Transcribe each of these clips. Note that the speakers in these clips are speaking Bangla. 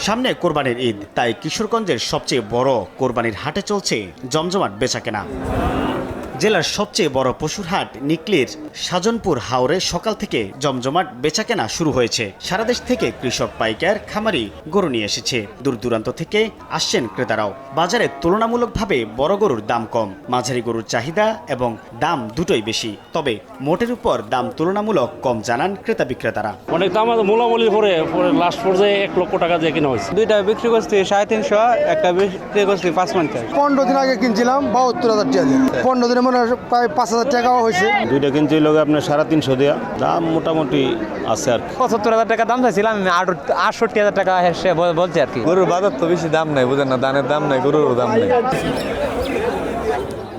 সামনে কোরবানির ঈদ, তাই কিশোরগঞ্জের সবচেয়ে বড় কোরবানির হাটে চলছে জমজমাট বেচাকেনা। জেলার সবচেয়ে বড় পশুর হাট নিকলির সাজনপুর হাওরে সকাল থেকে জমজমাট বেচাকেনা শুরু হয়েছে। সারা দেশ থেকে কৃষক, পাইকার, খামারি গরু নিয়ে এসেছে। দূর দূরান্ত থেকে আসছেন ক্রেতারাও। বাজারে তুলনামূলকভাবে বড় গরুর দাম কম, মাঝারি গরুর চাহিদা এবং দাম দুটোই বেশি। তবে মোটের উপর দাম তুলনামূলক কম জানান ক্রেতা বিক্রেতারা। অনেক দাম মূলামূলি পরে লাস্ট পর্যায়ে 1 লক্ষ টাকা দিয়ে কেনা হয়েছে। দুইটা বিক্রি করছি 350, একটা বিক্রি করছি 550। 15 দিন আগে কিনছিলাম 72,000 টাকা দিয়ে। 15 দিনে মনে হয় প্রায় 5,000 টাকাও হয়েছে। দুইটা কিনছি লোক আপনার 350 দেয়া, দাম মোটামুটি আছে আর 75,000 টাকা দাম চাইছিলাম, 68,000 টাকা সে বলছে আর কি। গরুর বাজার তো বেশি দাম নাই, বুঝেন না, ধানের দাম নাই, গরুর দাম নাই।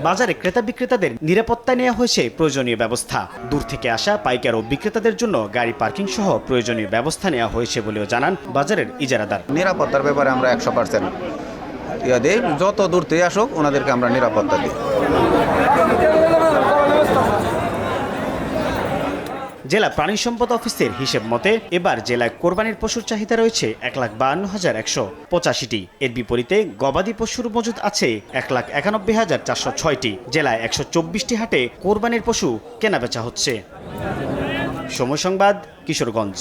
বাজারে ক্রেতা বিক্রেতাদের নিরাপত্তায় নেওয়া হয়েছে প্রয়োজনীয় ব্যবস্থা। দূর থেকে আসা পাইকার ও বিক্রেতাদের জন্য গাড়ি পার্কিং সহ প্রয়োজনীয় ব্যবস্থা নেওয়া হয়েছে বলেও জানান বাজারের ইজারাদার। নিরাপত্তার ব্যাপারে আমরা 100% দিই। যত দূর থেকে আসুক ওনাদেরকে আমরা নিরাপত্তা দিই। জেলা প্রাণী সম্পদ অফিসের হিসেব মতে এবার জেলায় কোরবানির পশুর চাহিদা রয়েছে 1,52,185টি। এর বিপরীতে গবাদি পশুর মজুদ আছে 1,91,406টি। জেলায় 124টি হাটে কোরবানির পশু কেনাবেচা হচ্ছে। সময় সংবাদ, কিশোরগঞ্জ।